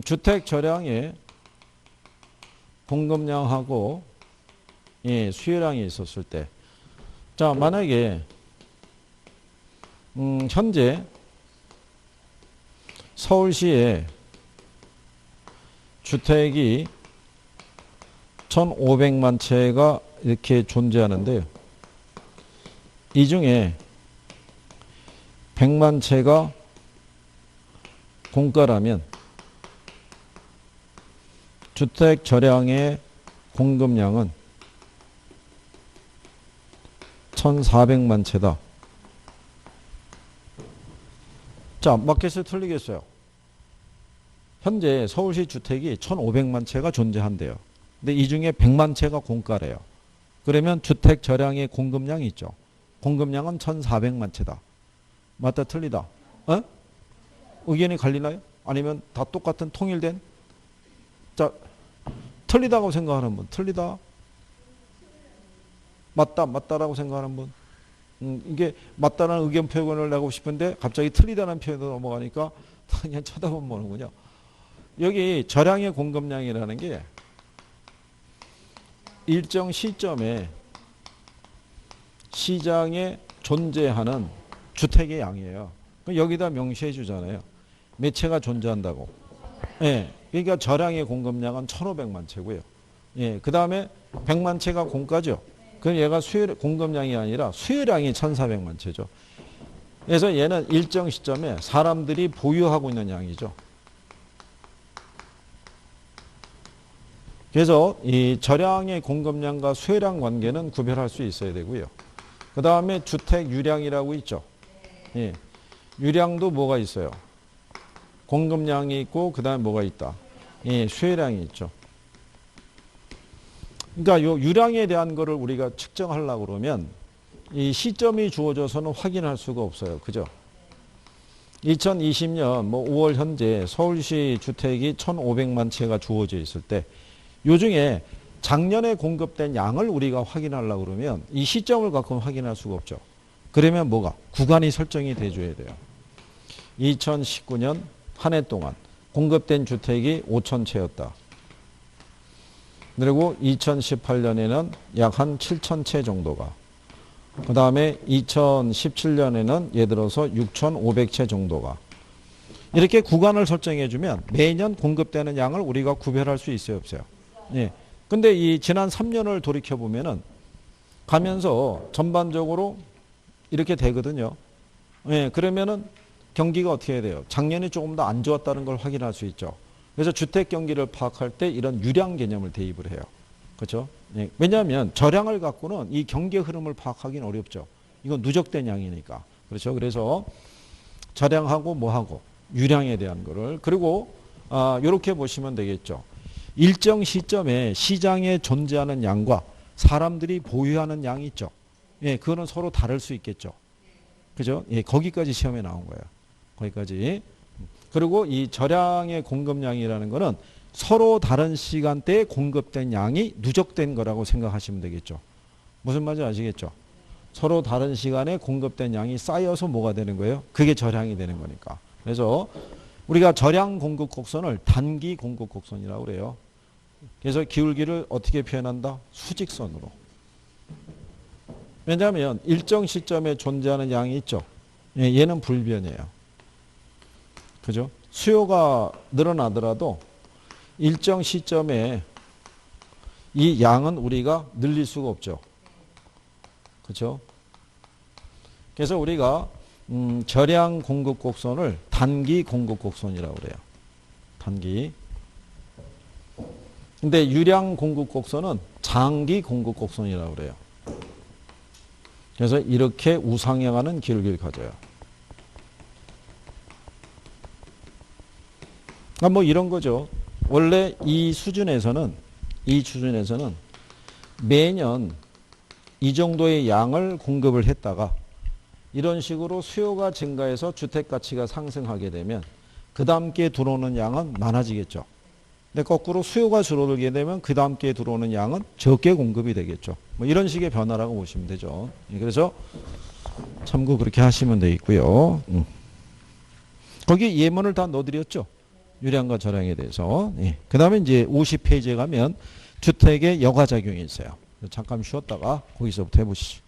주택 절량에 공급량하고 예, 수요량이 있었을 때. 자, 만약에 현재 서울시에 주택이 1,500만 채가 이렇게 존재하는데요. 이 중에 100만 채가 공가라면 주택 절량의 공급량은 1,400만 채다. 자, 맞겠어요? 틀리겠어요? 현재 서울시 주택이 1,500만 채가 존재한대요. 근데 이 중에 100만 채가 공가래요. 그러면 주택 절량의 공급량이 있죠. 공급량은 1,400만 채다. 맞다, 틀리다? 어? 의견이 갈리나요? 아니면 다 똑같은 통일된? 자, 틀리다고 생각하는 분, 틀리다. 맞다, 맞다라고 생각하는 분. 이게 맞다는 의견 표현을 하고 싶은데 갑자기 틀리다는 표현으로 넘어가니까 그냥 쳐다보면 모르는군요. 여기 절량의 공급량이라는 게 일정 시점에 시장에 존재하는 주택의 양이에요. 여기다 명시해 주잖아요. 몇 채가 존재한다고. 예. 그러니까 절량의 공급량은 1,500만 채고요. 예. 그 다음에 100만 채가 공가죠. 그럼 얘가 공급량이 아니라 수요량이 1,400만 채죠. 그래서 얘는 일정 시점에 사람들이 보유하고 있는 양이죠. 그래서 이 절량의 공급량과 수요량 관계는 구별할 수 있어야 되고요. 그 다음에 주택 유량이라고 있죠. 예. 유량도 뭐가 있어요? 공급량이 있고 그 다음에 뭐가 있다? 예, 수요량이 있죠. 그러니까 요 유량에 대한 거를 우리가 측정하려고 그러면 이 시점이 주어져서는 확인할 수가 없어요. 그죠? 2020년 뭐 5월 현재 서울시 주택이 1,500만 채가 주어져 있을 때 요 중에 작년에 공급된 양을 우리가 확인하려고 그러면 이 시점을 갖고는 확인할 수가 없죠. 그러면 뭐가? 구간이 설정이 돼줘야 돼요. 2019년 한 해 동안 공급된 주택이 5,000채였다. 그리고 2018년에는 약 한 7,000채 정도가. 그 다음에 2017년에는 예를 들어서 6,500채 정도가. 이렇게 구간을 설정해주면 매년 공급되는 양을 우리가 구별할 수 있어요, 없어요? 예. 근데 이 지난 3년을 돌이켜보면은 가면서 전반적으로 이렇게 되거든요. 예. 그러면은 경기가 어떻게 해야 돼요? 작년에 조금 더 안 좋았다는 걸 확인할 수 있죠. 그래서 주택 경기를 파악할 때 이런 유량 개념을 대입을 해요. 그렇죠? 예. 왜냐하면 절량을 갖고는 이 경기 흐름을 파악하기는 어렵죠. 이건 누적된 양이니까. 그렇죠? 그래서 절량하고 뭐하고 유량에 대한 거를 그리고 이렇게 보시면 되겠죠. 일정 시점에 시장에 존재하는 양과 사람들이 보유하는 양이 있죠. 예, 그거는 서로 다를 수 있겠죠. 그죠? 예, 거기까지 시험에 나온 거예요. 거기까지. 그리고 이 절량의 공급량이라는 거는 서로 다른 시간대에 공급된 양이 누적된 거라고 생각하시면 되겠죠. 무슨 말인지 아시겠죠? 서로 다른 시간에 공급된 양이 쌓여서 뭐가 되는 거예요? 그게 절량이 되는 거니까. 그래서 우리가 절량 공급 곡선을 단기 공급 곡선이라고 그래요. 그래서 기울기를 어떻게 표현한다? 수직선으로. 왜냐하면 일정 시점에 존재하는 양이 있죠. 예, 얘는 불변이에요. 그죠? 수요가 늘어나더라도 일정 시점에 이 양은 우리가 늘릴 수가 없죠. 그렇죠? 그래서 우리가 저량 공급 곡선을 단기 공급 곡선이라고 그래요. 단기. 근데 유량 공급 곡선은 장기 공급 곡선이라고 그래요. 그래서 이렇게 우상향하는 기울기를 가져요. 그러니까 뭐 이런 거죠. 원래 이 수준에서는 매년 이 정도의 양을 공급을 했다가 이런 식으로 수요가 증가해서 주택 가치가 상승하게 되면 그 다음 기회에 들어오는 양은 많아지겠죠. 근데 거꾸로 수요가 줄어들게 되면 그 다음 기회에 들어오는 양은 적게 공급이 되겠죠. 뭐 이런 식의 변화라고 보시면 되죠. 그래서 참고 그렇게 하시면 되겠고요. 거기 예문을 다 넣어드렸죠. 유량과 저량에 대해서. 그 다음에 이제 50페이지에 가면 주택의 여가작용이 있어요. 잠깐 쉬었다가 거기서부터 해보시죠.